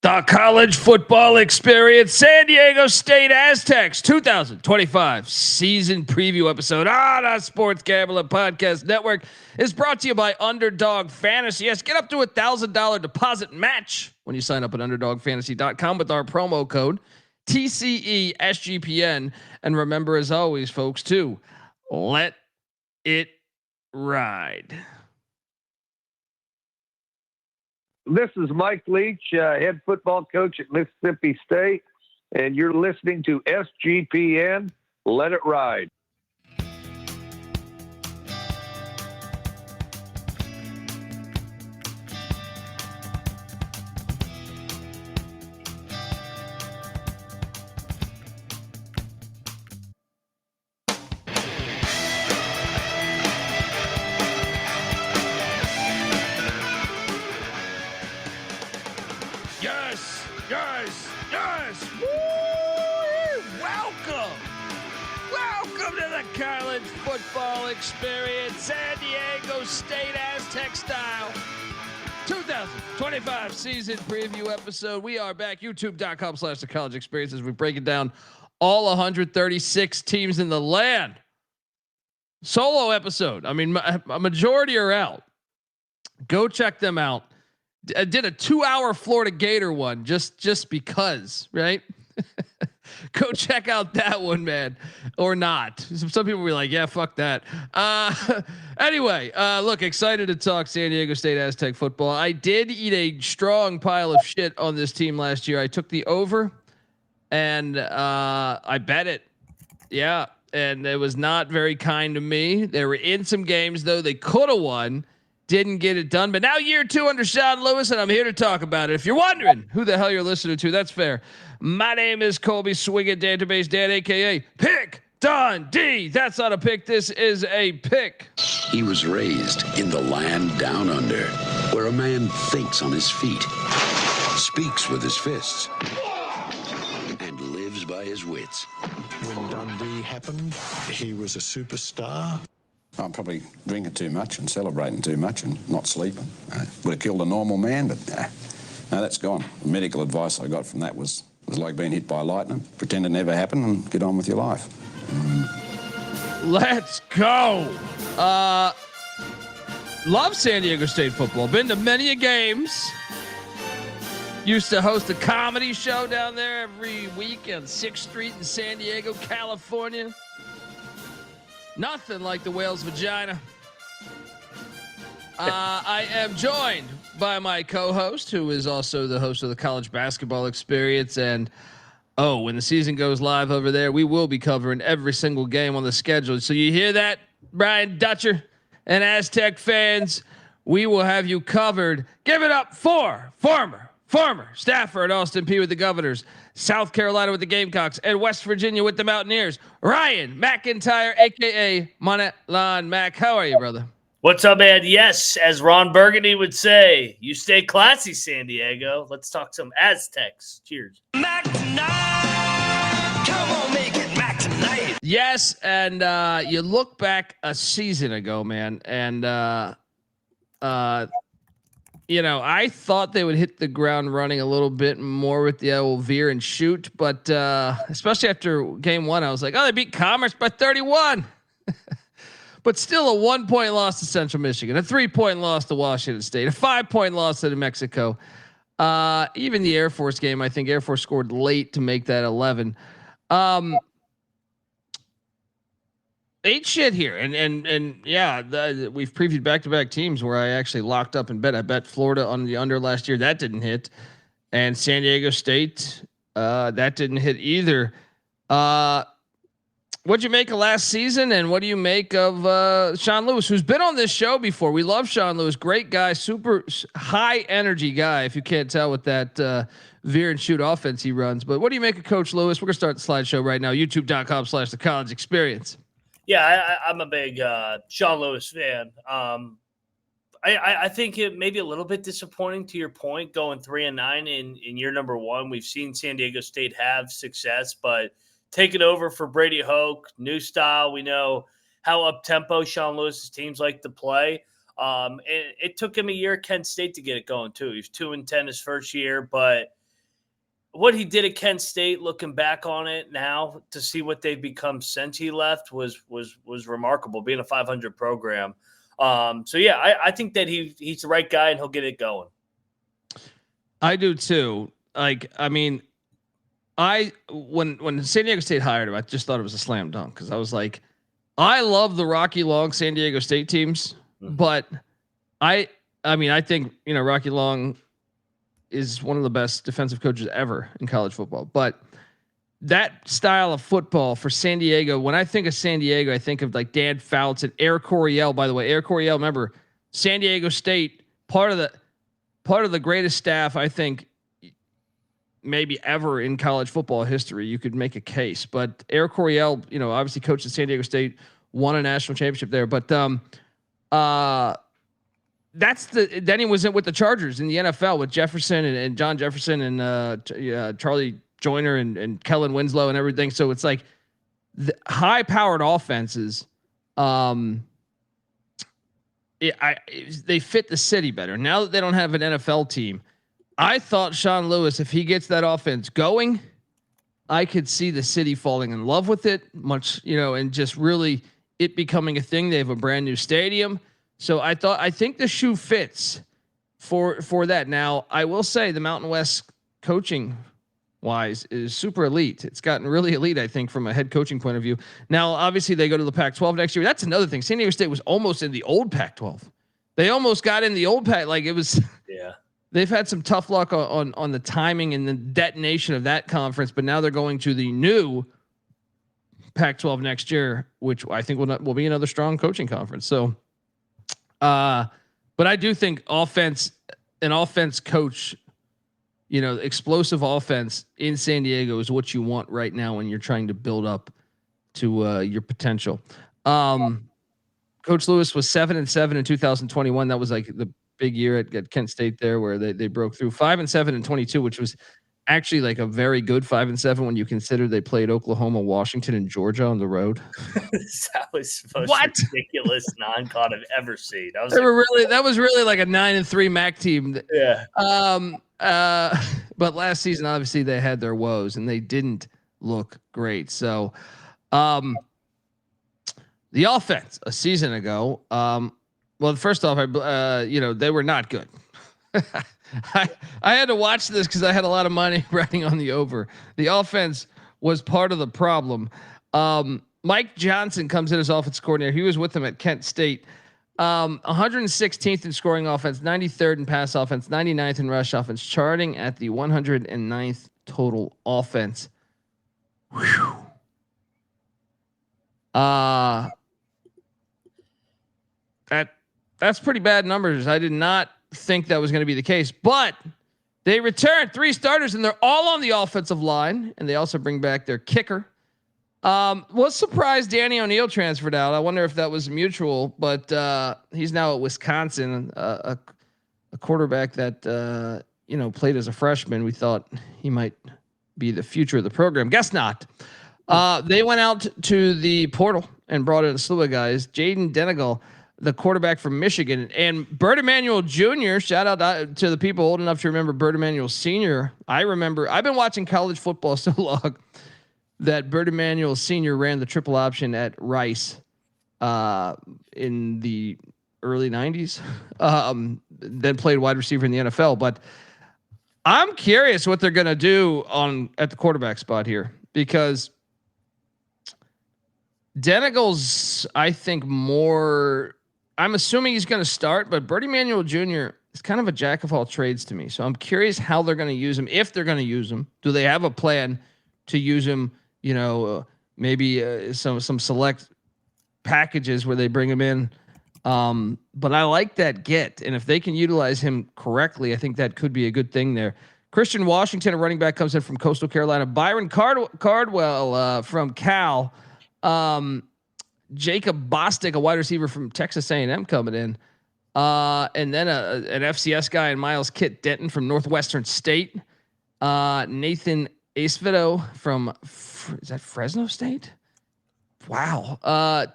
The college football experience, San Diego State Aztecs 2025 season preview episode on the Sports Gambling Podcast Network is brought to you by Underdog Fantasy. Yes, get up to $1,000 deposit match when you sign up at UnderdogFantasy.com with our promo code TCESGPN. And remember, as always, folks, to let it ride. This is Mike Leach, head football coach at Mississippi State, and you're listening to SGPN. Let it ride. Yes. Woo! Welcome to the college football experience, San Diego State Aztec style 2025 season preview episode. We are back, youtube.com/the college experience, as we break it down all 136 teams in the land. Solo episode. I mean, a majority are out. Go check them out. I did a 2-hour Florida Gator one just because, right? Go check out that one, man, or not. Some people were like, yeah, fuck that. Anyway, look, excited to talk San Diego State Aztec football. I did eat a strong pile of shit on this team last year. I took the over and I bet it. Yeah. And it was not very kind to me. They were in some games though. They could have won. Didn't get it done, but now year 2 under Sean Lewis, and I'm here to talk about it. If you're wondering who the hell you're listening to, that's fair. My name is Colby Swing It Database Dan, aka Pick Dundee. That's not a pick. This is a pick. He was raised in the land down under, where a man thinks on his feet, speaks with his fists, and lives by his wits. When Dundee happened, he was a superstar. I'm probably drinking too much and celebrating too much and not sleeping. Would have killed a normal man, but no, that's gone. The medical advice I got from that was like being hit by lightning. Pretend it never happened and get on with your life. Let's go. Love San Diego State football. Been to many a games. Used to host a comedy show down there every week on 6th Street in San Diego, California. Nothing like the whale's vagina. I am joined by my co-host, who is also the host of the college basketball experience. And when the season goes live over there, we will be covering every single game on the schedule. So you hear that, Brian Dutcher and Aztec fans? We will have you covered. Give it up for former staffer at Austin Peay with the Governors, South Carolina with the Gamecocks, and West Virginia with the Mountaineers, Ryan McIntyre, aka Monetline Mac. How are you, brother? What's up, man? Yes, as Ron Burgundy would say, you stay classy, San Diego. Let's talk some Aztecs. Cheers. Mac tonight. Come on, make it Mac tonight. Yes, and you look back a season ago, man, and I thought they would hit the ground running a little bit more with the old veer and shoot, but especially after game 1, I was like, they beat Commerce by 31. But still a 1-point loss to Central Michigan, a 3-point loss to Washington State, a 5-point loss to New Mexico. Even the Air Force game, I think Air Force scored late to make that 11. Ate shit here, and yeah, we've previewed back-to-back teams where I actually locked up and bet. I bet Florida on the under last year, that didn't hit, and San Diego State, that didn't hit either. What'd you make of last season, and what do you make of Sean Lewis, who's been on this show before? We love Sean Lewis, great guy, super high energy guy. If you can't tell with that veer and shoot offense he runs, but what do you make of Coach Lewis? We're gonna start the slideshow right now. YouTube.com/the college experience. Yeah, I'm a big Sean Lewis fan. I think it may be a little bit disappointing, to your point, going 3-9 in year number 1. We've seen San Diego State have success, but taking over for Brady Hoke, new style. We know how up-tempo Sean Lewis's teams like to play. It took him a year at Kent State to get it going, too. He was 2-10 his first year, but what he did at Kent State, looking back on it now to see what they've become since he left was remarkable, being a 500 program. So yeah, I think that he's the right guy and he'll get it going. I do too. Like, I mean, when San Diego State hired him, I just thought it was a slam dunk because I was like, I love the Rocky Long San Diego State teams, but I mean, I think, you know, Rocky Long is one of the best defensive coaches ever in college football. But that style of football for San Diego, when I think of San Diego, I think of like Dan Fouts and Eric Coryell. By the way, Eric Coryell, remember San Diego State, part of the greatest staff I think maybe ever in college football history. You could make a case, but Eric Coryell, you know, obviously coached at San Diego State, won a national championship there. But then he was in with the Chargers in the NFL with Jefferson and John Jefferson and Charlie Joyner and Kellen Winslow and everything. So it's like the high powered offenses. They fit the city better. Now that they don't have an NFL team, I thought Sean Lewis, if he gets that offense going, I could see the city falling in love with it much, you know, and just really it becoming a thing. They have a brand new stadium. So I think the shoe fits for that. Now I will say the Mountain West coaching wise is super elite. It's gotten really elite, I think, from a head coaching point of view. Now, obviously they go to the Pac-12 next year. That's another thing. San Diego State was almost in the old Pac-12. They almost got in the old Pac. Like it was, yeah. They've had some tough luck on the timing and the detonation of that conference, but now they're going to the new Pac-12 next year, which I think will be another strong coaching conference. So, but I do think an offense coach, you know, explosive offense in San Diego is what you want right now when you're trying to build up to your potential. Coach Lewis was 7-7 in 2021. That was like the big year at Kent State there where they broke through. 5-7 in 22, which was actually like a very good 5-7 when you consider they played Oklahoma, Washington, and Georgia on the road. That was the most ridiculous non-con I've ever seen. That was really like a 9-3 MAC team. Yeah. But last season, obviously they had their woes and they didn't look great. So, the offense a season ago, well, first off, they were not good. I had to watch this because I had a lot of money riding on the over. The offense was part of the problem. Mike Johnson comes in as offense coordinator. He was with them at Kent State. 116th in scoring offense, 93rd in pass offense, 99th in rush offense, charting at the 109th total offense. Whew. That's pretty bad numbers. I did not think that was going to be the case, but they returned 3 starters and they're all on the offensive line. And they also bring back their kicker. Was surprised Danny O'Neal transferred out. I wonder if that was mutual, but he's now at Wisconsin, a quarterback that, played as a freshman. We thought he might be the future of the program. Guess not. They went out to the portal and brought in a slew of guys. Jayden Denegal, the quarterback from Michigan, and Bert Emanuel Jr. Shout out to the people old enough to remember Bert Emanuel Sr. I remember I've been watching college football so long that Bert Emanuel Sr. ran the triple option at Rice in the early 90s. Then played wide receiver in the NFL. But I'm curious what they're going to do at the quarterback spot here, because Denegal's, I think, more. I'm assuming he's going to start, but Bert Emanuel Jr. is kind of a jack of all trades to me. So I'm curious how they're going to use him. If they're going to use him, do they have a plan to use him? Maybe some select packages where they bring him in. But I like that get, and if they can utilize him correctly, I think that could be a good thing there. Christian Washington, a running back, comes in from Coastal Carolina. Byron Cardwell from Cal. Jacob Bostick, a wide receiver from Texas A&M, coming in. And then an FCS guy, and Myles Kitt-Denton from Northwestern State. Nathan Acevedo from is that Fresno State? Wow.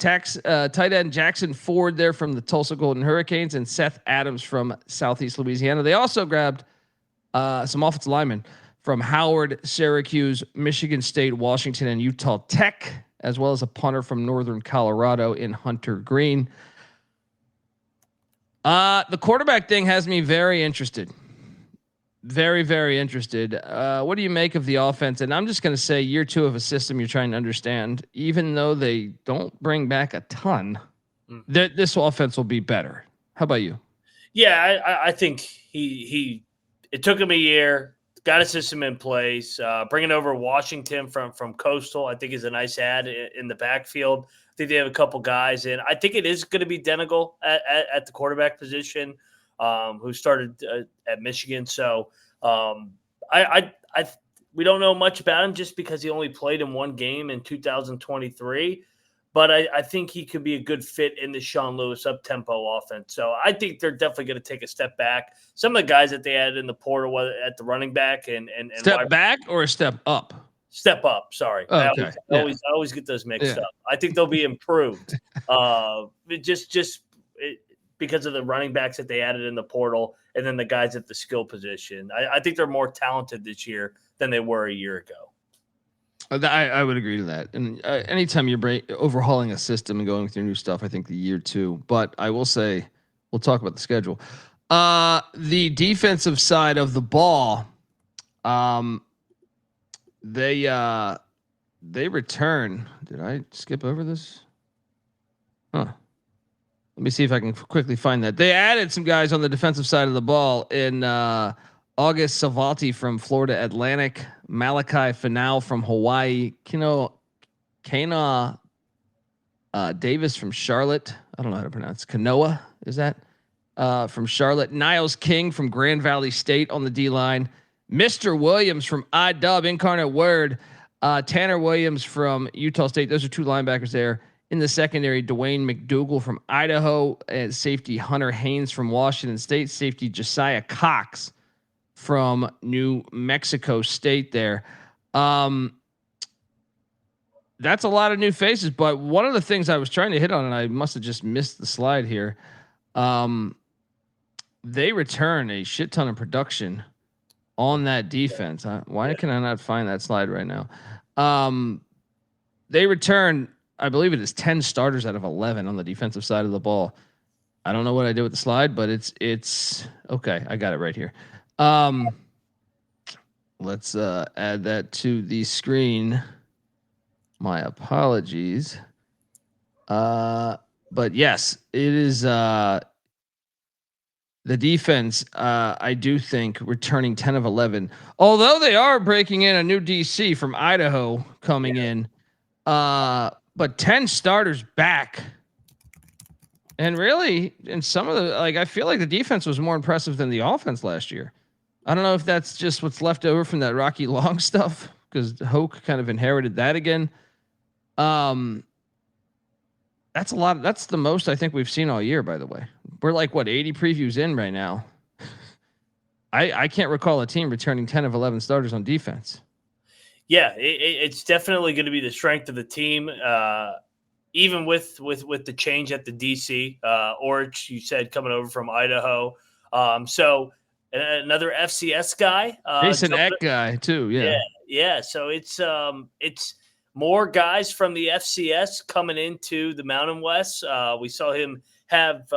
Tight end Jackson Ford there from the Tulsa Golden Hurricanes, and Seth Adams from Southeast Louisiana. They also grabbed some offensive linemen from Howard, Syracuse, Michigan State, Washington, and Utah Tech, as well as a punter from Northern Colorado in Hunter Green. The quarterback thing has me very interested. Very, very interested. What do you make of the offense? And I'm just going to say year 2 of a system you're trying to understand, even though they don't bring back a ton, this offense will be better. How about you? Yeah, I think it took him a year, got a system in place. Bringing over Washington from Coastal, I think is a nice add in the backfield. I think they have a couple guys in. I think it is going to be Denegal at the quarterback position, who started at Michigan. So we don't know much about him just because he only played in one game in 2023. But I think he could be a good fit in the Sean Lewis up-tempo offense. So I think they're definitely going to take a step back. Some of the guys that they added in the portal, whether at the running back and step back or a step up? Step up. Sorry, oh, okay. I always get those mixed up. I think they'll be improved. Just because of the running backs that they added in the portal, and then the guys at the skill position. I think they're more talented this year than they were a year ago. I would agree to that. And anytime you're overhauling a system and going through new stuff, I think the year 2. But I will say, we'll talk about the schedule. The defensive side of the ball, they return. Did I skip over this? Huh. Let me see if I can quickly find that. They added some guys on the defensive side of the ball in August Savalti from Florida Atlantic, Malachi Finau from Hawaii, Kana Davis from Charlotte. I don't know how to pronounce Kanoa. Is that from Charlotte? Niles King from Grand Valley State on the D line. Mr. Williams from IDub, Incarnate Word. Tanner Williams from Utah State. Those are 2 linebackers there. In the secondary, Dwayne McDougal from Idaho, and safety Hunter Haynes from Washington State, safety Josiah Cox from New Mexico State there. That's a lot of new faces, but one of the things I was trying to hit on, and I must have just missed the slide here. They return a shit ton of production on that defense. Why can I not find that slide right now? They return, I believe it is 10 starters out of 11 on the defensive side of the ball. I don't know what I did with the slide, but it's okay. I got it right here. Let's add that to the screen. My apologies. But yes, it is the defense. I do think returning 10 of 11, although they are breaking in a new DC from Idaho coming in. But 10 starters back. And really, in some of the, I feel like the defense was more impressive than the offense last year. I don't know if that's just what's left over from that Rocky Long stuff, because Hoke kind of inherited that again. That's a lot. That's the most I think we've seen all year, by the way. We're 80 previews in right now. I can't recall a team returning 10 of 11 starters on defense. Yeah, it's definitely going to be the strength of the team. Even with the change at the DC, Orich, you said, coming over from Idaho. So another FCS guy, Jason Eck guy too. Yeah. So it's more guys from the FCS coming into the Mountain West. We saw him have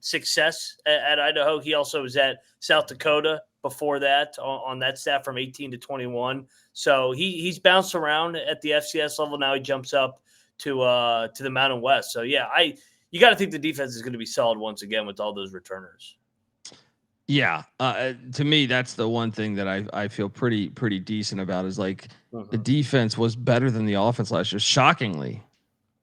success at Idaho. He also was at South Dakota before that on that staff from 18 to 21. So he's bounced around at the FCS level. Now he jumps up to the Mountain West. So yeah, you got to think the defense is going to be solid once again with all those returners. Yeah. To me, that's the one thing that I feel pretty decent about is the defense was better than the offense last year, shockingly.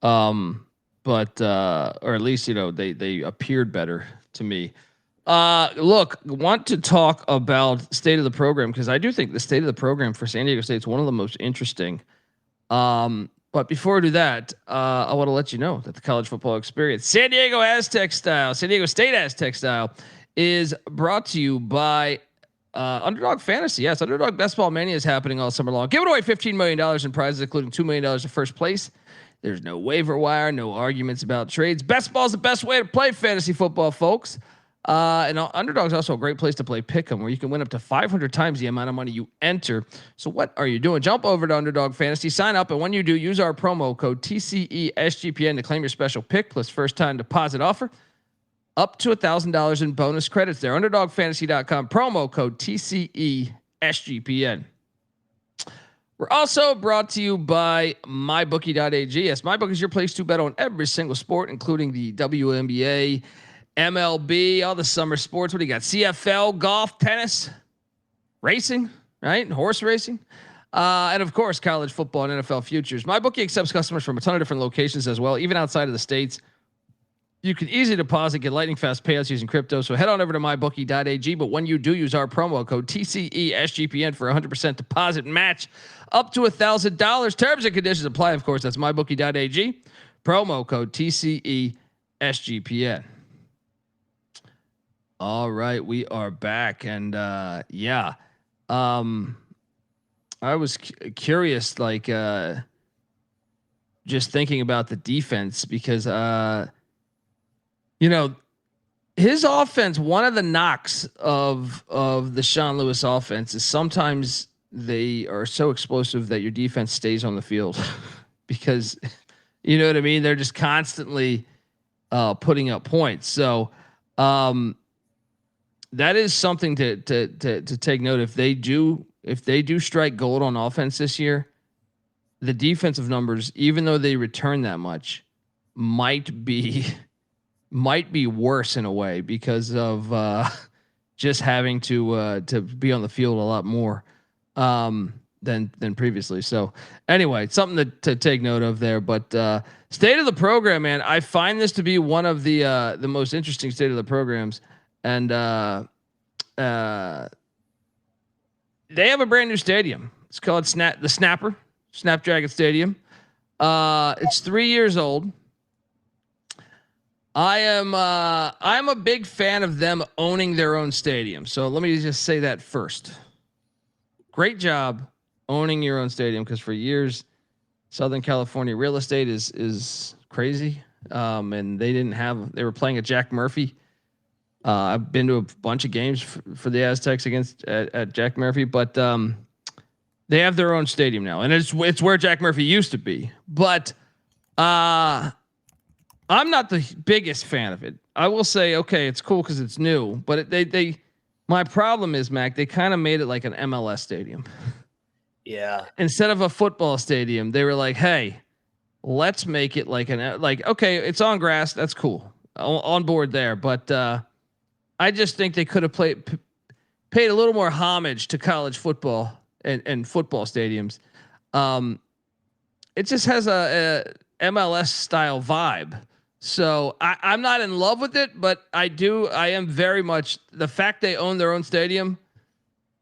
But or at least, they appeared better to me. Look, want to talk about state of the program, because I do think the state of the program for San Diego State is one of the most interesting. But before we do that, I want to let you know that the college football experience, San Diego State Aztec style, is brought to you by Underdog Fantasy. Yes, Underdog Best Ball Mania is happening all summer long. Giving away $15 million in prizes, including $2 million in first place. There's no waiver wire, no arguments about trades. Best ball is the best way to play fantasy football, folks. And Underdog is also a great place to play Pick'em, where you can win up to 500 times the amount of money you enter. So what are you doing? Jump over to Underdog Fantasy, sign up, and when you do, use our promo code TCESGPN to claim your special pick plus first-time deposit offer up to $1,000 in bonus credits there. UnderdogFantasy.com, promo code TCESGPN. We're also brought to you by MyBookie.ag. Yes, MyBookie is your place to bet on every single sport, including the WNBA, MLB, all the summer sports. What do you got? CFL, golf, tennis, racing, right? Horse racing. And of course, college football and NFL futures. MyBookie accepts customers from a ton of different locations as well, even outside of the States. You can easily deposit, get lightning fast payouts using crypto. So head on over to mybookie.ag. But when you do, use our promo code TCESGPN for 100% deposit match up to $1,000. Terms and conditions apply. Of course, that's mybookie.ag. Promo code TCESGPN. All right, we are back, and I was curious, like just thinking about the defense because his offense. One of the knocks of the Sean Lewis offense is sometimes they are so explosive that your defense stays on the field because you know what I mean. They're just constantly putting up points. So. That is something to take note. If they do strike gold on offense this year, the defensive numbers, even though they return that much, might be worse in a way because of just having to be on the field a lot more than previously. So anyway, it's something to take note of there. But state of the program, man, I find this to be one of the most interesting state of the programs. And they have a brand new stadium. It's called Snapdragon Stadium. It's 3 years old. I'm a big fan of them owning their own stadium. So let me just say that first. Great job owning your own stadium, because for years, Southern California real estate is crazy. And they were playing at Jack Murphy. I've been to a bunch of games for the Aztecs at Jack Murphy, but they have their own stadium now, and it's where Jack Murphy used to be. But I'm not the biggest fan of it. I will say, okay, it's cool because it's new, but my problem is, Mac, they kind of made it like an MLS stadium. Yeah. Instead of a football stadium, they were like, hey, let's make it okay, it's on grass. That's cool. On board there. But I just think they could have paid a little more homage to college football and football stadiums. It just has a MLS style vibe. So I'm not in love with it, but I am very much the fact they own their own stadium.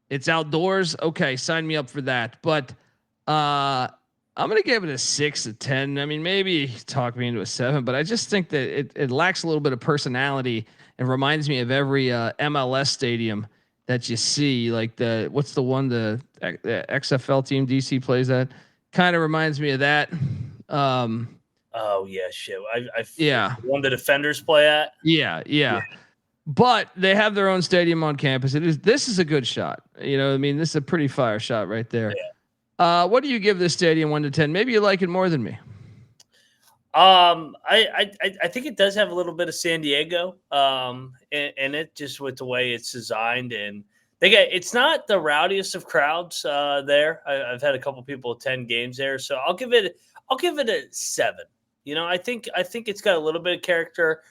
It's outdoors. Okay. Sign me up for that. But I'm going to give it a 6 to 10. I mean, maybe talk me into a 7, but I just think that it lacks a little bit of personality. It reminds me of every MLS stadium that you see, like the XFL team DC plays at. Kind of reminds me of that. Oh yeah, shit. Yeah. One the Defenders play at. Yeah. But they have their own stadium on campus. This is a good shot. You know, I mean, this is a pretty fire shot right there. Yeah. What do you give this stadium 1 to 10? Maybe you like it more than me. I think it does have a little bit of San Diego in it, just with the way it's designed, and it's not the rowdiest of crowds there. I've had a couple people attend games there, so I'll give it a 7. You know, I think it's got a little bit of character.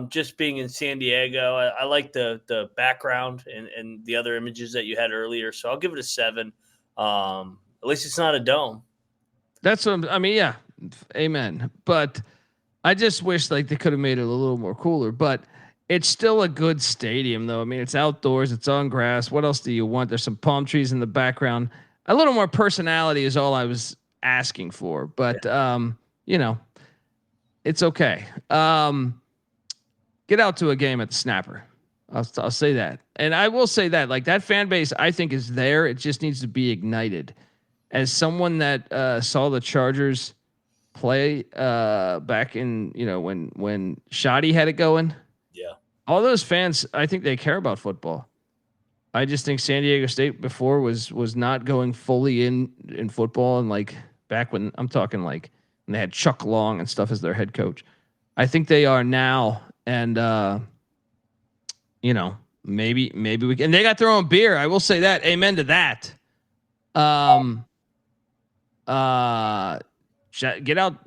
Just being in San Diego, I like the background and the other images that you had earlier, so I'll give it a 7. At least it's not a dome. That's what I mean. Yeah. Amen. But I just wish they could have made it a little more cooler, but it's still a good stadium though. I mean, it's outdoors, it's on grass. What else do you want? There's some palm trees in the background. A little more personality is all I was asking for, but it's okay. Get out to a game at the Snapper. I'll say that. And I will say that that fan base, I think, is there. It just needs to be ignited. As someone that saw the Chargers play back in when Shoddy had it going. Yeah. all those fans, I think they care about football. I just think San Diego State before was not going fully in football, and like back when I'm talking like when they had Chuck Long and stuff as their head coach. I think they are now, and maybe we can. And they got their own beer. I will say that. Amen to that.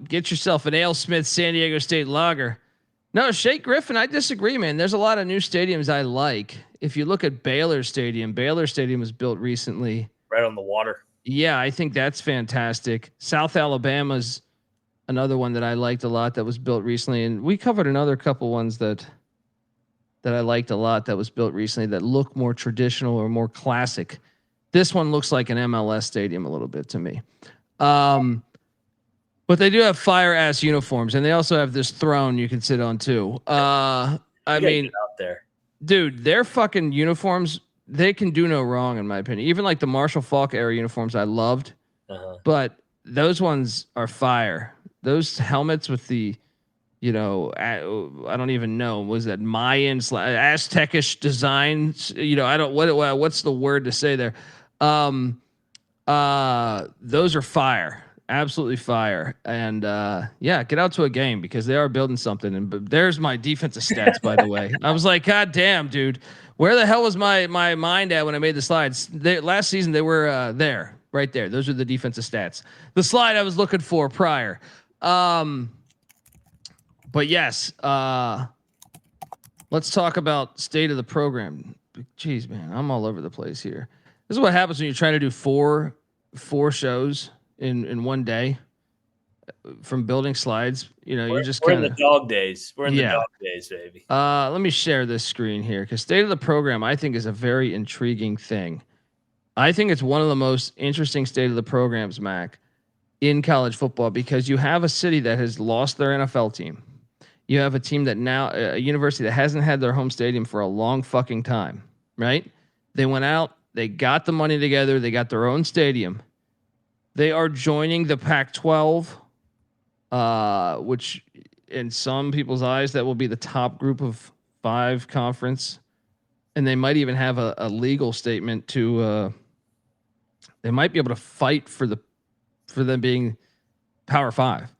Get yourself an Ale Smith San Diego State lager. No, Shake Griffin, I disagree, man. There's a lot of new stadiums I like. If you look at Baylor Stadium was built recently. Right on the water. Yeah, I think that's fantastic. South Alabama's another one that I liked a lot that was built recently. And we covered another couple ones that I liked a lot that was built recently that look more traditional or more classic. This one looks like an MLS stadium a little bit to me. But they do have fire ass uniforms, and they also have this throne you can sit on too. I mean, out there, dude, their fucking uniforms, they can do no wrong in my opinion. Even like the Marshall Faulk era uniforms I loved, but those ones are fire. Those helmets with the, I don't even know, was that Mayan Aztecish designs? I don't what's the word to say there. Those are fire. Absolutely fire. And get out to a game because they are building something. And there's my defensive stats, by the way. I was like, God damn, dude, where the hell was my mind at when I made the slides? Last season they were there, right there. Those are the defensive stats. The slide I was looking for prior. But yes, let's talk about state of the program. Jeez, man, I'm all over the place here. This is what happens when you're trying to do four shows in one day from building slides. You're just we're in the dog days. We're in the dog days, baby. Let me share this screen here because state of the program I think is a very intriguing thing. I think it's one of the most interesting state of the programs, Mac, in college football because you have a city that has lost their NFL team. You have a team that now a university that hasn't had their home stadium for a long fucking time, right? They went out, they got the money together, they got their own stadium. They are joining the Pac-12, which in some people's eyes, that will be the top group of 5 conference. And they might even have a legal statement to, they might be able to fight for them being Power 5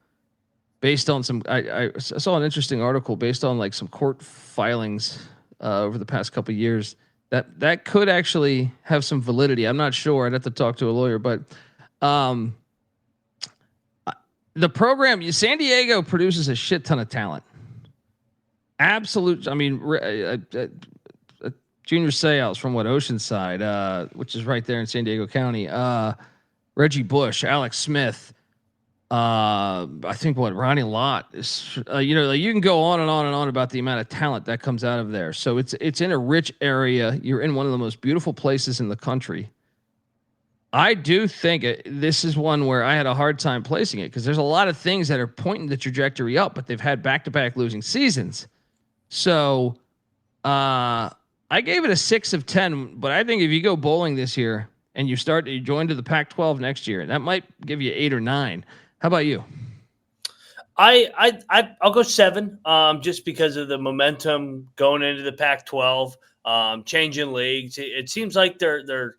based on some, I saw an interesting article based on like some court filings over the past couple of years that could actually have some validity. I'm not sure. I'd have to talk to a lawyer, but the program, San Diego produces a shit ton of talent. Absolute. I mean, Junior Seau from Oceanside, which is right there in San Diego County. Reggie Bush, Alex Smith. I think Ronnie Lott is, you can go on and on and on about the amount of talent that comes out of there. So it's in a rich area. You're in one of the most beautiful places in the country. I do think this is one where I had a hard time placing it because there's a lot of things that are pointing the trajectory up, but they've had back-to-back losing seasons. So I gave it a 6 of 10, but I think if you go bowling this year and you join to the Pac-12 next year, that might give you 8 or 9. How about you? I'll go 7, just because of the momentum going into the Pac-12, changing leagues. It seems like they're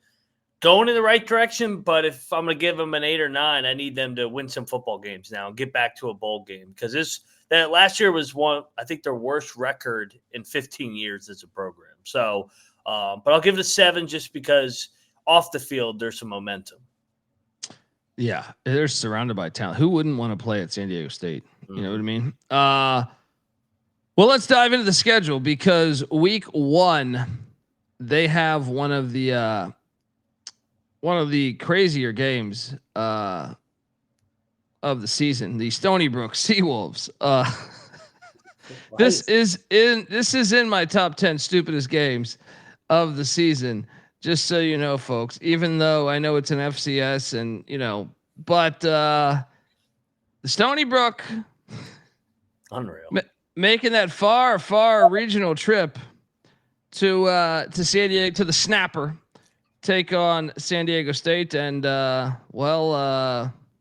going in the right direction, but if I'm going to give them an 8 or 9, I need them to win some football games now and get back to a bowl game because that last year was I think their worst record in 15 years as a program. So, but I'll give it a 7 just because off the field there's some momentum. Yeah, they're surrounded by talent. Who wouldn't want to play at San Diego State? You know what I mean? Well, let's dive into the schedule because week 1 they have one of the crazier games of the season, the Stony Brook Seawolves. This is in my top 10 stupidest games of the season. Just so you know, folks, even though I know it's an FCS and but the Stony Brook, unreal, making that far regional trip to San Diego, to the Snapper, take on San Diego State, and the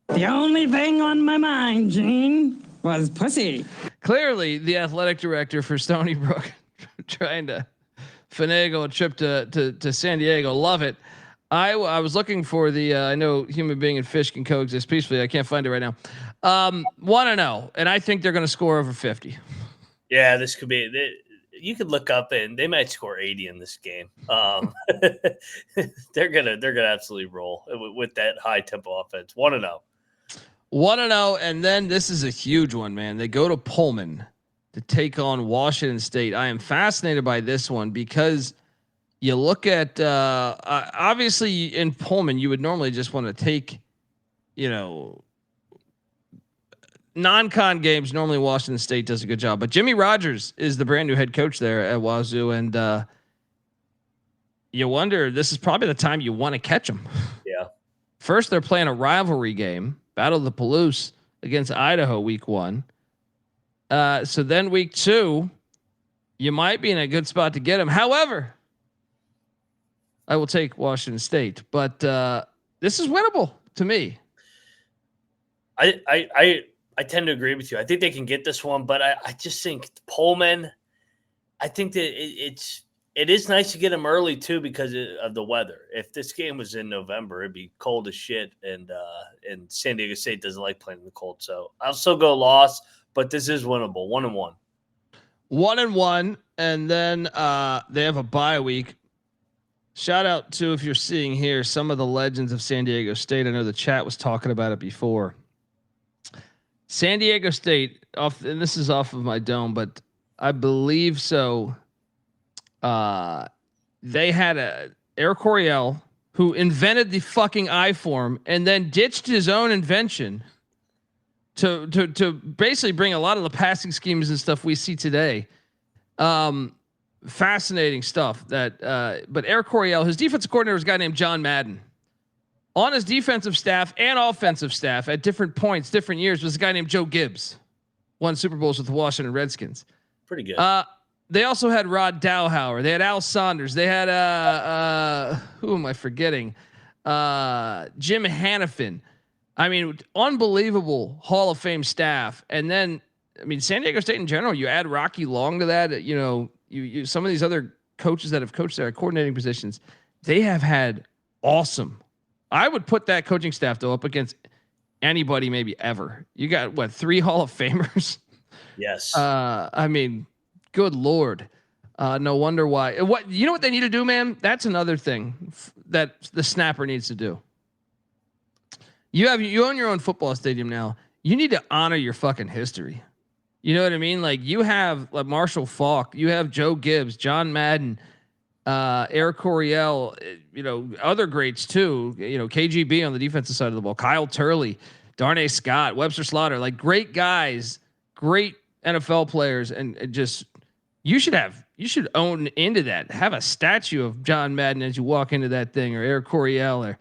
only thing on my mind, Gene, was pussy. Clearly, the athletic director for Stony Brook trying to finagle a trip to San Diego. Love it. I was looking for the I know human being and fish can coexist peacefully. I can't find it right now. 1-0, and I think they're going to score over 50. Yeah, this could be. You could look up and they might score 80 in this game. They're gonna absolutely roll with that high tempo offense. 1-0. 1-0, and then this is a huge one, man. They go to Pullman to take on Washington State. I am fascinated by this one because you look at obviously in Pullman, you would normally just want to take, non-con games. Normally Washington State does a good job, but Jimmy Rogers is the brand new head coach there at Wazoo, and you wonder, this is probably the time you want to catch them. Yeah. First, they're playing a rivalry game, Battle of the Palouse against Idaho week 1. So then week 2, you might be in a good spot to get them. However, I will take Washington State, but this is winnable to me. I tend to agree with you. I think they can get this one, but I just think Pullman, I think that it is nice to get them early too because of the weather. If this game was in November, it'd be cold as shit, and San Diego State doesn't like playing in the cold. So I'll still go loss, but this is winnable. 1-1. 1-1, and then they have a bye week. Shout out to, if you're seeing here, some of the legends of San Diego State. I know the chat was talking about it before. San Diego State, and this is off of my dome, but I believe so. They had Eric Coryell, who invented the fucking I-form and then ditched his own invention to basically bring a lot of the passing schemes and stuff we see today. Fascinating stuff but Eric Coryell, his defensive coordinator was a guy named John Madden. On his defensive staff and offensive staff at different points, different years, was a guy named Joe Gibbs. Won Super Bowls with the Washington Redskins. Pretty good. They also had Rod Dowhauer. They had Al Saunders. They had who am I forgetting? Jim Hannafin. I mean, unbelievable Hall of Fame staff. And then, I mean, San Diego State in general. You add Rocky Long to that. You some of these other coaches that have coached there at coordinating positions. They have had awesome. I would put that coaching staff though up against anybody maybe ever. You got what, 3 Hall of Famers? Yes. I mean, good Lord. No wonder why. What, you know what they need to do, man? That's another thing that the snapper needs to do. You own your own football stadium now. You need to honor your fucking history. You know what I mean? Like, you have like Marshall Faulk, you have Joe Gibbs, John Madden, Eric Coryell, other greats too. KGB on the defensive side of the ball, Kyle Turley, Darnay Scott, Webster Slaughter, like great guys, great NFL players, and just you should own into that. Have a statue of John Madden as you walk into that thing, or Eric Coryell or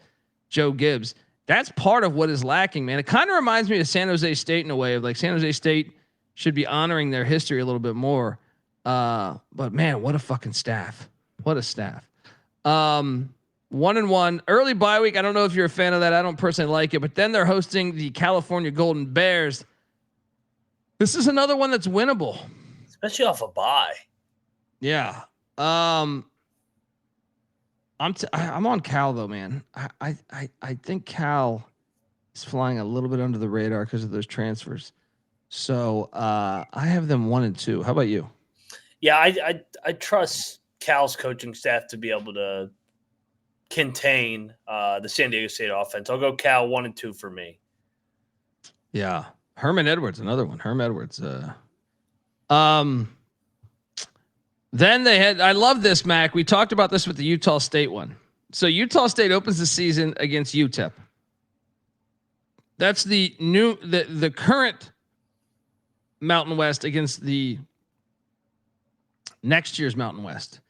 Joe Gibbs. That's part of what is lacking, man. It kind of reminds me of San Jose State in a way, of like San Jose State should be honoring their history a little bit more. But man, what a fucking staff. What a staff. 1-1 early bye week. I don't know if you're a fan of that. I don't personally like it, but then they're hosting the California Golden Bears. This is another one that's winnable, especially off a bye. Yeah. I'm on Cal though, man. I think Cal is flying a little bit under the radar because of those transfers. So I have them 1-2. How about you? Yeah, I trust Cal's coaching staff to be able to contain the San Diego State offense. I'll go Cal 1-2 for me. Yeah. Herman Edwards, another one. Herm Edwards. Then they had, I love this, Mac. We talked about this with the Utah State one. So Utah State opens the season against UTEP. That's the current Mountain West against the next year's Mountain West.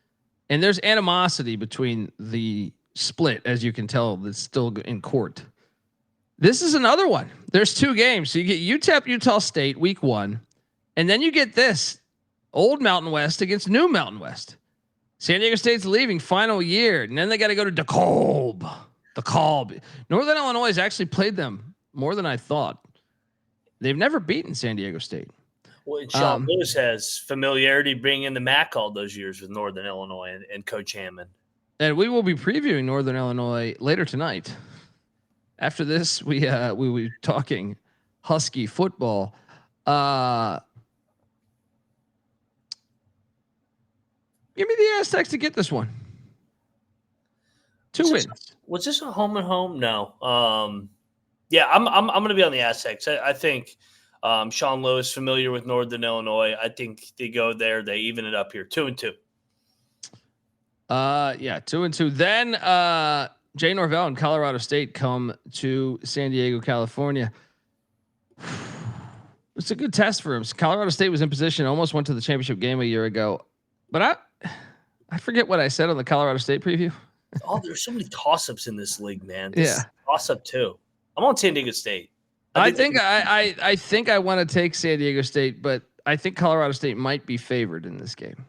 And there's animosity between the split, as you can tell, that's still in court. This is another one. There's 2 games. So you get UTEP, Utah State, week 1. And then you get this old Mountain West against new Mountain West. San Diego State's leaving final year. And then they got to go to DeKalb. Northern Illinois has actually played them more than I thought. They've never beaten San Diego State. Well, Sean Lewis has familiarity bringing in the MAC all those years with Northern Illinois and Coach Hammond. And we will be previewing Northern Illinois later tonight. After this, we will be talking Husky football. Give me the Aztecs to get this one. 2 wins. Was this a home and home? No. Yeah, I'm going to be on the Aztecs. I think Sean Lewis familiar with Northern Illinois. I think they go there. They even it up here 2-2. Yeah, 2-2. Then Jay Norvell and Colorado State come to San Diego, California. It's a good test for him. Colorado State was in position, almost went to the championship game a year ago, but I forget what I said on the Colorado State preview. Oh, there's so many toss-ups in this league, man. Yeah, toss-up too. I'm on San Diego State. I think I want to take San Diego State, but I think Colorado State might be favored in this game.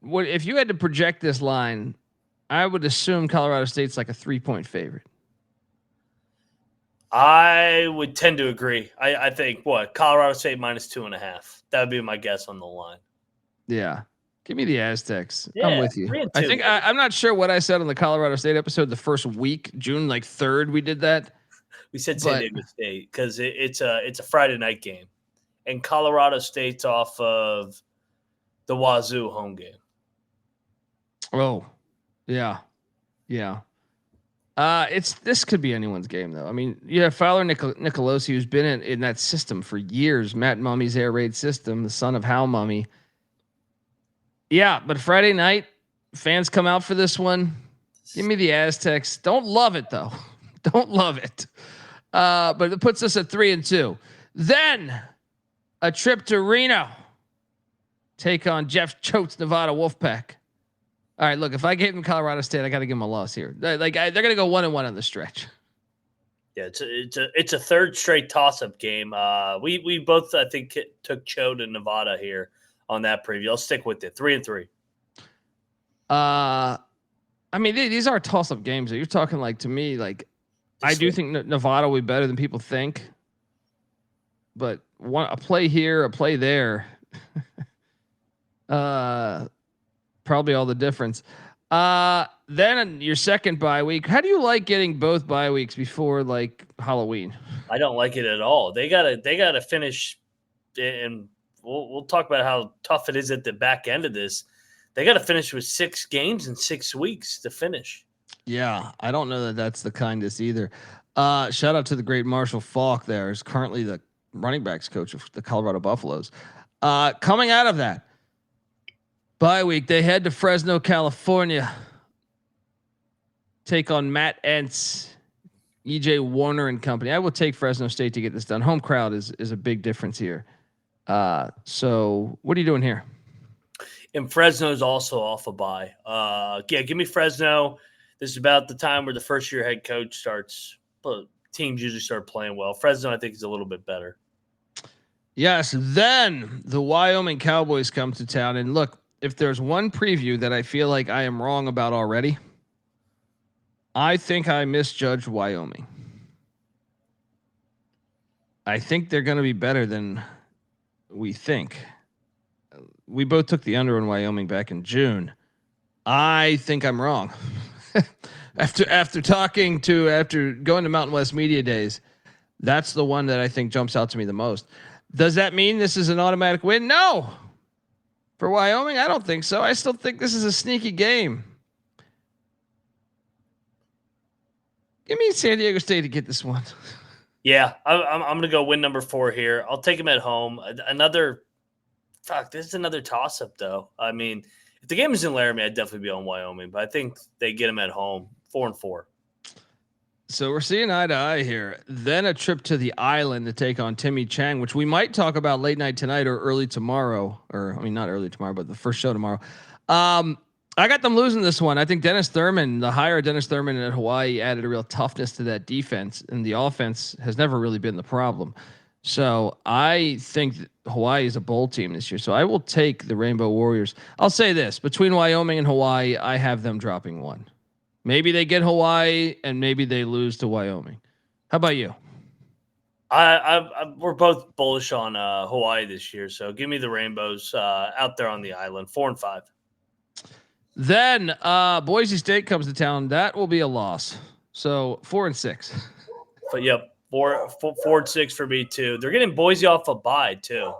What if you had to project this line? I would assume Colorado State's like a 3-point favorite. I would tend to agree. I think Colorado State -2.5. That would be my guess on the line. Yeah. Give me the Aztecs. Yeah, I'm with you. I think I'm not sure what I said on the Colorado State episode the first week, June 3rd. We did that. We said San Diego State because it's a Friday night game, and Colorado State's off of the Wazoo home game. Oh, yeah. This could be anyone's game though. I mean, you have Fowler Nicolosi, who's been in that system for years. Matt Mummy's air raid system, the son of Hal Mummy. Yeah, but Friday night, fans come out for this one. Give me the Aztecs. Don't love it though. Don't love it. But it puts us at 3-2. Then a trip to Reno. Take on Jeff Choate's Nevada Wolfpack. All right, look, if I gave them Colorado State, I got to give them a loss here. They're going to go 1-1 on the stretch. Yeah, it's a third straight toss-up game. We both, I think, took Choate and Nevada here on that preview. I'll stick with it. 3-3. I mean, these are toss-up games. You're talking to me, I do think Nevada will be better than people think. But a play here, a play there. Probably all the difference. Then your second bye week. How do you like getting both bye weeks before Halloween? I don't like it at all. They gotta finish, and we'll talk about how tough it is at the back end of this. They got to finish with 6 games in 6 weeks to finish. Yeah, I don't know that that's the kindest either. Shout out to the great Marshall Falk. There is currently the running backs coach of the Colorado Buffaloes. Coming out of that bye week, they head to Fresno, California. Take on Matt Entz, EJ Warner and company. I will take Fresno State to get this done. Home crowd is a big difference here. So what are you doing here? And Fresno's also off a bye. Yeah, give me Fresno. This is about the time where the first-year head coach starts. Teams usually start playing well. Fresno, I think, is a little bit better. Yes. Then the Wyoming Cowboys come to town. And look, if there's one preview that I feel like I am wrong about already, I think I misjudged Wyoming. I think they're going to be better than we think. We both took the under in Wyoming back in June. I think I'm wrong. after going to Mountain West Media Days, that's the one that I think jumps out to me the most. Does that mean this is an automatic win? No. For Wyoming, I don't think so. I still think this is a sneaky game. Give me San Diego State to get this one. Yeah, I'm going to go win number 4 here. I'll take them at home. This is another toss-up, though. I mean, if the game is in Laramie, I'd definitely be on Wyoming, but I think they get them at home, 4-4. So we're seeing eye to eye here. Then a trip to the island to take on Timmy Chang, which we might talk about late night tonight or early tomorrow. Not early tomorrow, but the first show tomorrow. I got them losing this one. I think the hire Dennis Thurman at Hawaii added a real toughness to that defense, and the offense has never really been the problem. So I think Hawaii is a bowl team this year. So I will take the Rainbow Warriors. I'll say this, between Wyoming and Hawaii, I have them dropping 1. Maybe they get Hawaii and maybe they lose to Wyoming. How about you? We're both bullish on Hawaii this year, so give me the Rainbows out there on the island, 4-5. Then Boise State comes to town. That will be a loss. So 4-6. But yep, 4-6 for me too. They're getting Boise off a bye too.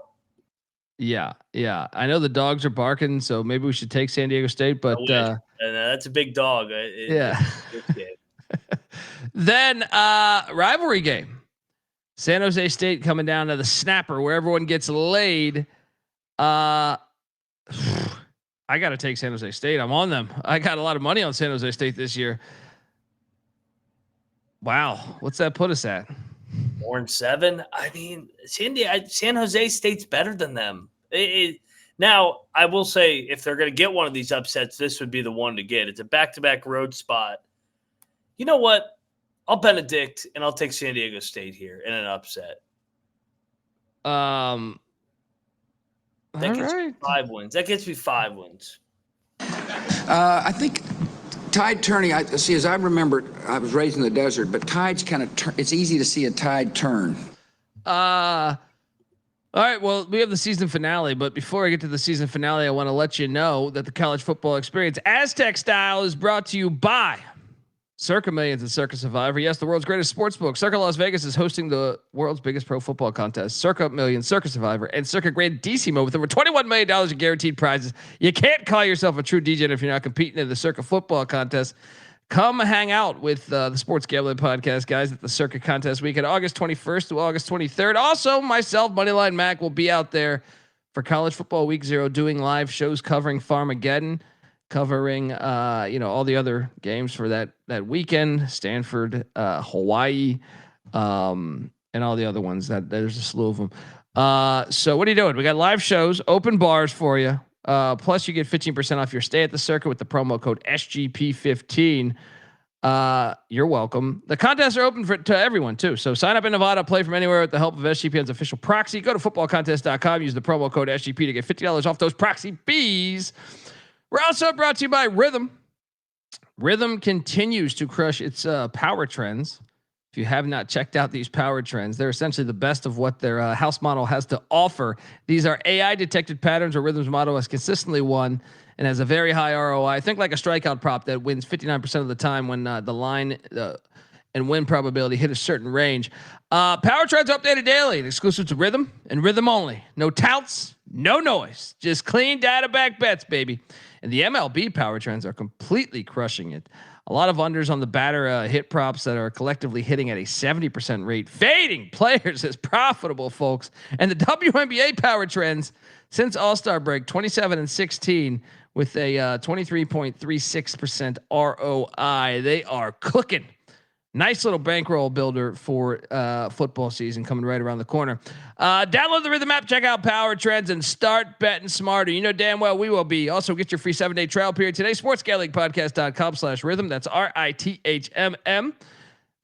Yeah. I know the dogs are barking, so maybe we should take San Diego State. But and that's a big dog. Yeah. Then rivalry game. San Jose State coming down to the snapper where everyone gets laid. I got to take San Jose State. I'm on them. I got a lot of money on San Jose State this year. Wow. What's that put us at? 4-7. I mean, San Jose State's better than them. Now, I will say, if they're going to get one of these upsets, this would be the one to get. It's a back-to-back road spot. You know what? I'll Benedict, and I'll take San Diego State here in an upset. That gets me 5 wins. That gets me 5 wins. I think tide turning. As I remember, I was raised in the desert, but tides kind of turn. It's easy to see a tide turn. All right. Well, we have the season finale, but before I get to the season finale, I want to let you know that the college football experience Aztec style is brought to you by Circa Millions and Circa Survivor. Yes, the world's greatest sports book. Circa Las Vegas is hosting the world's biggest pro football contest. Circa Millions, Circa Survivor, and Circa Grandissimo with over $21 million in guaranteed prizes. You can't call yourself a true DJ if you're not competing in the Circa football contest. Come hang out with the Sports Gambling Podcast guys at the Circa Contest Weekend, August 21st to August 23rd. Also, myself, Moneyline Mac, will be out there for College Football Week 0 doing live shows covering Farmageddon, covering all the other games for that weekend, Stanford, Hawaii, and all the other ones. That there's a slew of them. So what are you doing? We got live shows, open bars for you. Plus you get 15% off your stay at the Circa with the promo code SGP15. You're welcome. The contests are open to everyone too. So sign up in Nevada, play from anywhere with the help of SGPN's official proxy. Go to footballcontest.com, use the promo code SGP to get $50 off those proxy fees. We're also brought to you by Rhythm. Rhythm continues to crush its power trends. If you have not checked out these power trends, they're essentially the best of what their house model has to offer. These are AI detected patterns where Rhythm's model has consistently won and has a very high ROI. Think like a strikeout prop that wins 59% of the time when the line and win probability hit a certain range. Power trends are updated daily and exclusive to Rhythm and Rhythm only. No touts, no noise, just clean data back bets, baby. And the MLB power trends are completely crushing it. A lot of unders on the batter hit props that are collectively hitting at a 70% rate, fading players as profitable, folks. And the WNBA power trends since All-Star break, 27-16 with a 23.36% ROI. They are cooking. Nice little bankroll builder for football season coming right around the corner. Download the Rhythm app, check out power trends, and start betting smarter. You know damn well we will be. Also, get your free 7-day trial period today. sportsgamblingpodcast.com/rhythm. That's RITHMM.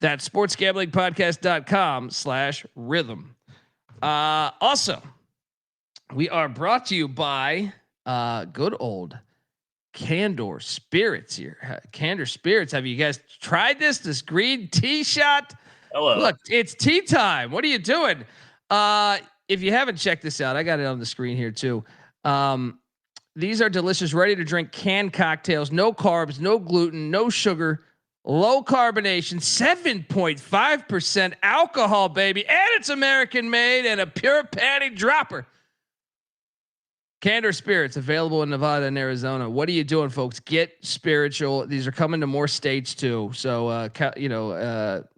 That's sportsgamblingpodcast.com/rhythm. Also, we are brought to you by good old Candor Spirits here. Candor Spirits. Have you guys tried this green tea shot? Hello. Look, it's tea time. What are you doing? If you haven't checked this out, I got it on the screen here too. These are delicious, ready to drink canned cocktails. No carbs, no gluten, no sugar, low carbonation, 7.5% alcohol, baby. And it's American made and a pure panty dropper. Candor Spirits available in Nevada and Arizona. What are you doing, folks? Get spiritual. These are coming to more states too. So,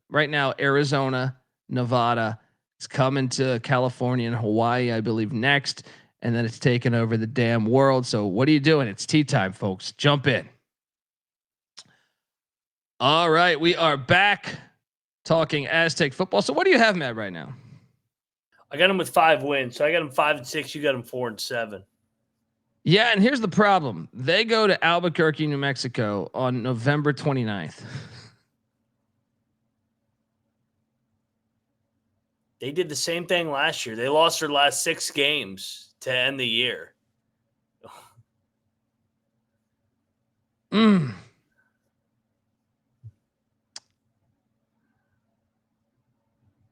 right now, Arizona, Nevada, it's coming to California and Hawaii, I believe, next. And then it's taking over the damn world. So what are you doing? It's tea time, folks. Jump in. All right. We are back talking Aztec football. So what do you have, Matt, right now? I got him with 5 wins. So I got him 5-6. You got him 4-7. Yeah, and here's the problem. They go to Albuquerque, New Mexico on November 29th. They did the same thing last year. They lost their last 6 games to end the year.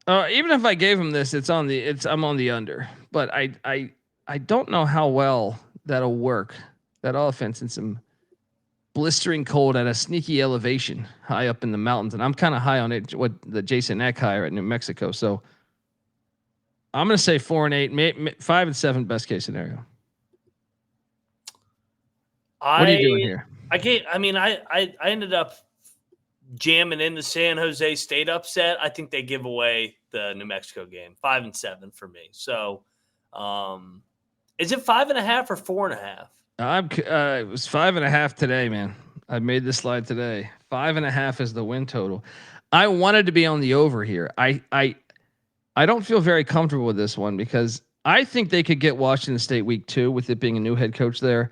Even if I gave him this, I'm on the under. But I don't know how well that'll work. That offense in some blistering cold at a sneaky elevation high up in the mountains, and I'm kind of high on it. What the Jason Eck hire at New Mexico. So I'm going to say 4-8, 5-7, best case scenario. What are you doing here? I ended up jamming in the San Jose State upset. I think they give away the New Mexico game. 5-7 for me. So, is it 5.5 or 4.5? It was 5.5 today, man. I made this slide today. 5.5 is the win total. I wanted to be on the over here. I don't feel very comfortable with this one because I think they could get Washington State week 2 with it being a new head coach there.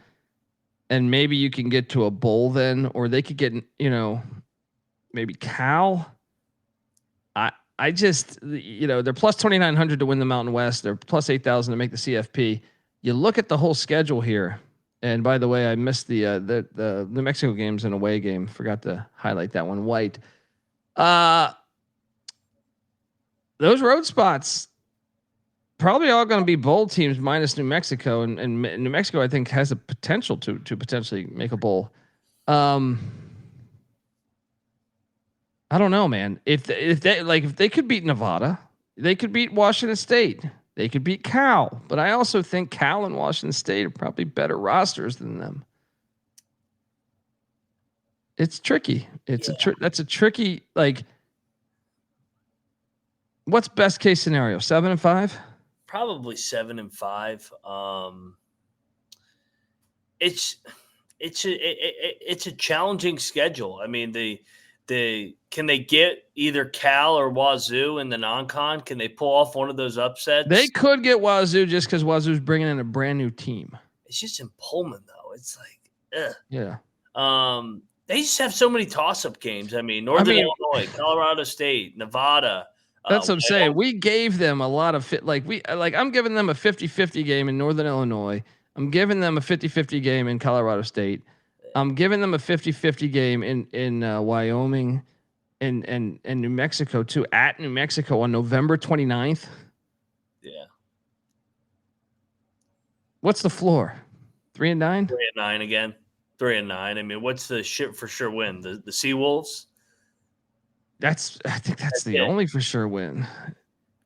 And maybe you can get to a bowl then, or they could get, maybe Cal. I just, they're plus 2,900 to win the Mountain West. They're plus 8,000 to make the CFP. You look at the whole schedule here. And by the way, I missed the New Mexico game's an away game. Forgot to highlight that one. White. Those road spots probably all going to be bowl teams minus New Mexico, and New Mexico I think has a potential to potentially make a bowl. I don't know, man. If they could beat Nevada, they could beat Washington State. They could beat Cal, but I also think Cal and Washington State are probably better rosters than them. It's tricky. That's a tricky, what's best case scenario? 7-5? Probably 7-5. It's a challenging schedule. I mean, can they get either Cal or Wazoo in the non-con? Can they pull off one of those upsets? They could get Wazoo just because Wazoo's bringing in a brand new team. It's just in Pullman though. It's like, ugh. Yeah. They just have so many toss-up games. I mean, Northern Illinois, Colorado State, Nevada. That's what I'm saying. We gave them a lot of I'm giving them a 50-50 game in Northern Illinois. I'm giving them a 50-50 game in Colorado State. I'm giving them a 50-50 game in Wyoming and New Mexico too, at New Mexico on November 29th. Yeah. What's the floor? 3-9? 3-9 again. 3-9. I mean, what's the shit for sure win? The Seawolves? I think that's the only for sure win.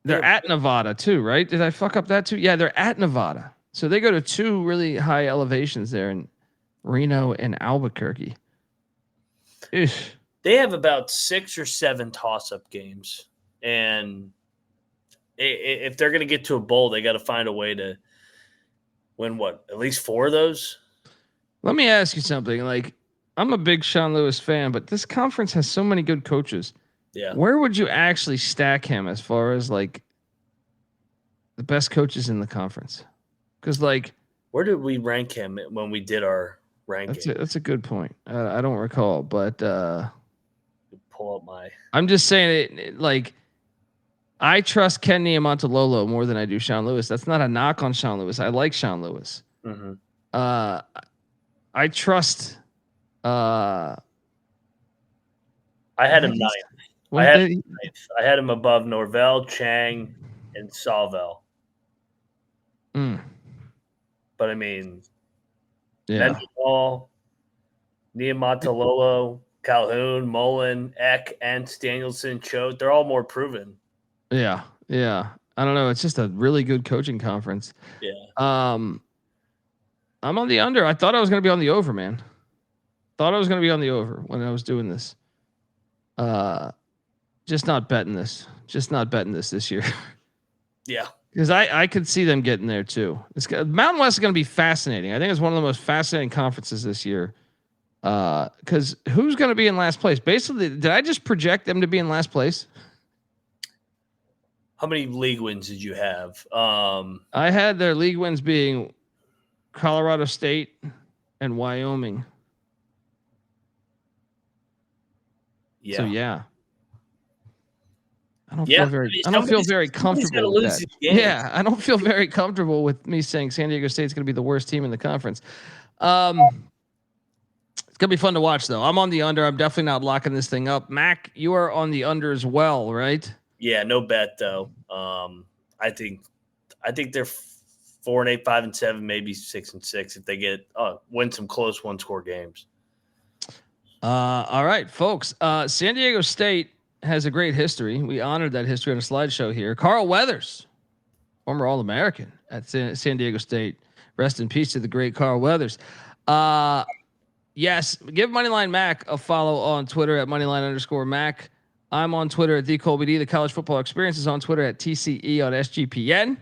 They're at Nevada too, right? Did I fuck up that too? Yeah, they're at Nevada. So they go to two really high elevations there in Reno and Albuquerque. Ish. They have about 6 or 7 toss-up games. And if they're going to get to a bowl, they got to find a way to win at least 4 of those? Let me ask you something. I'm a big Sean Lewis fan, but this conference has so many good coaches. Yeah. Where would you actually stack him as far as the best coaches in the conference? Because where did we rank him when we did our ranking? That's a good point. I don't recall, but pull up my. I'm just saying I trust Ken Niumatalolo more than I do Sean Lewis. That's not a knock on Sean Lewis. I like Sean Lewis. Mm-hmm. I trust. I had him 9th. I had him above Norvell, Chang, and Salvel. But I mean, Mendenhall, Niumatalolo, Calhoun, Mullen, Eck, and Danielson, Choate, they're all more proven. Yeah. I don't know. It's just a really good coaching conference. Yeah. I'm on the under. I thought I was going to be on the over, man. Thought I was going to be on the over when I was doing this. Just not betting this. This year. Yeah. Because I could see them getting there too. Mountain West is going to be fascinating. I think it's one of the most fascinating conferences this year. Because who's going to be in last place? Basically, did I just project them to be in last place? How many league wins did you have? I had their league wins being Colorado State and Wyoming. Yeah. So yeah. I don't feel very comfortable with that. Yeah, I don't feel very comfortable with me saying San Diego State's going to be the worst team in the conference. It's going to be fun to watch, though. I'm on the under. I'm definitely not locking this thing up. Mac, you are on the under as well, right? Yeah, no bet though. I think they're 4-8, 5-7, maybe 6-6 if they get win some close one-score games. All right, folks. San Diego State has a great history. We honored that history on a slideshow here. Carl Weathers, former All-American at San Diego State. Rest in peace to the great Carl Weathers. Yes, give Moneyline Mac a follow on Twitter at Moneyline_Mac. I'm on Twitter at TheColbyD. The College Football Experience is on Twitter at TCE on SGPN.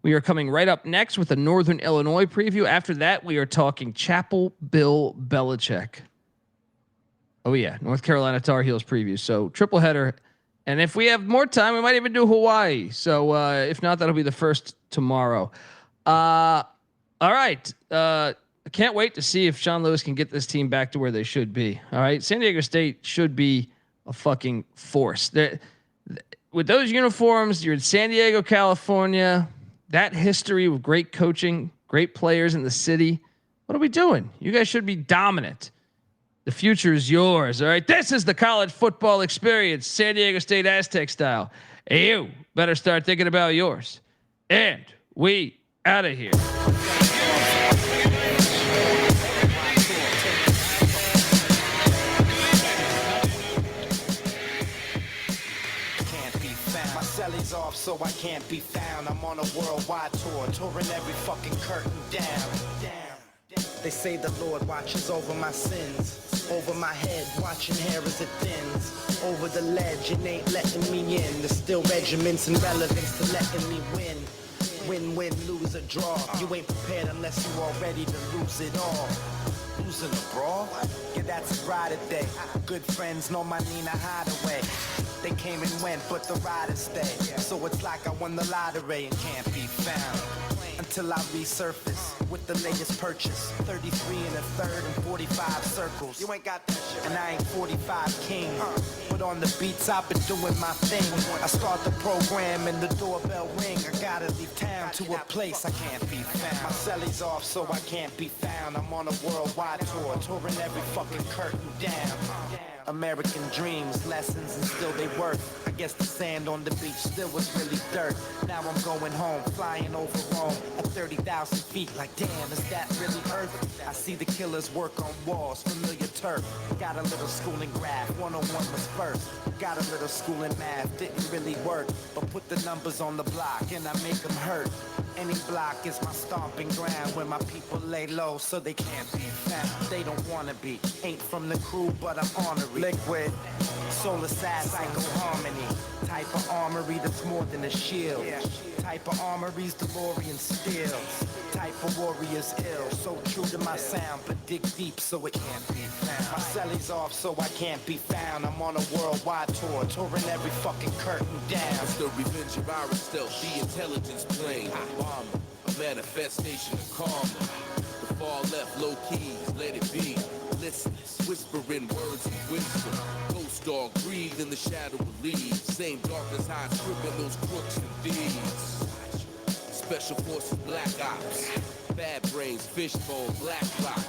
We are coming right up next with a Northern Illinois preview. After that, we are talking Chapel Bill Belichick. Oh yeah, North Carolina Tar Heels preview. So triple header, and if we have more time, we might even do Hawaii. So if not, that'll be the first tomorrow. All right. I can't wait to see if Sean Lewis can get this team back to where they should be. All right, San Diego State should be a fucking force. With those uniforms, you're in San Diego, California. That history with great coaching, great players in the city. What are we doing? You guys should be dominant. The future is yours. All right. This is the College Football Experience, San Diego State Aztec style. Hey, you better start thinking about yours. And we out of here. Celly's off, so I can't be found. I'm on a worldwide tour, touring every fucking curtain down. They say the Lord watches over my sins, over my head, watching hair as it thins. Over the ledge, it ain't letting me in. There's still regiments and relevance to letting me win. Win, lose or draw. You ain't prepared unless you all ready to lose it all. Losing a brawl? Yeah, that's a ride a day. Good friends know my Nina Hideaway. They came and went, but the riders stay. So it's like I won the lottery and can't be found until I resurface with the latest purchase. 33 and a third and 45 circles. You ain't got that shit. And I ain't 45 king. But on the beats, I've been doing my thing. I start the program and the doorbell ring. I gotta leave town to a place I can't be found. My celly's off, so I can't be found. I'm on a worldwide tour, touring every fucking curtain down. American dreams, lessons, and still they work. I guess the sand on the beach still was really dirt. Now I'm going home, flying over Rome at 30,000 feet. Like, damn, is that really Earth? I see the killers work on walls, familiar turf. Got a little school in graph, 101 was first. Got a little school in math, didn't really work. But put the numbers on the block and I make them hurt. Any block is my stomping ground where my people lay low so they can't be found. They don't wanna be, ain't from the crew, but I'm honorary. Liquid, soul assassin, psycho harmony. Type of armory that's more than a shield. Type of armory's DeLorean steel. Type of warrior's ill. So true to my sound, but dig deep so it can't be found. My celly's off so I can't be found. I'm on a worldwide tour, touring every fucking curtain down. It's the revenge of our stealth, the intelligence plane. Bomber, a manifestation of karma. The far left, low keys, let it be. Listeners, whispering words of wisdom. Ghost dog breathe in the shadow of leaves. Same darkness hides criminals, crooks, and thieves. Special forces, black ops. Bad brains, fishbone, black rock.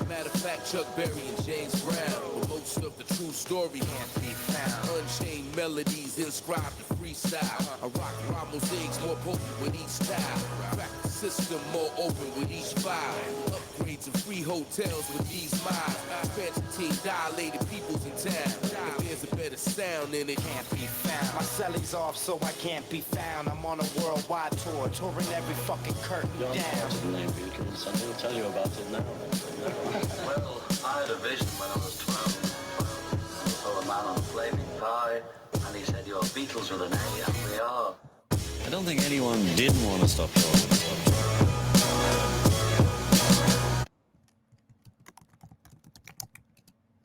Matter of fact, Chuck Berry and James Brown. But most of the true story can't be found. Unchained melodies inscribed to freestyle. I rock rhyme mosaics more potent with each style. Crack the system more open with each file. Upgrades and free hotels with these miles. Expansion team dilated peoples in town. If there's a better sound in it, can't be found. My celly's off so I can't be found. I'm on a worldwide tour, touring every fucking curtain down. The name Beatles, and we'll tell you about it now. Well, I had a vision when I was 12. I saw a man on a flaming pie, and he said, "Your Beatles with an A," and we are. I don't think anyone didn't want to stop talking.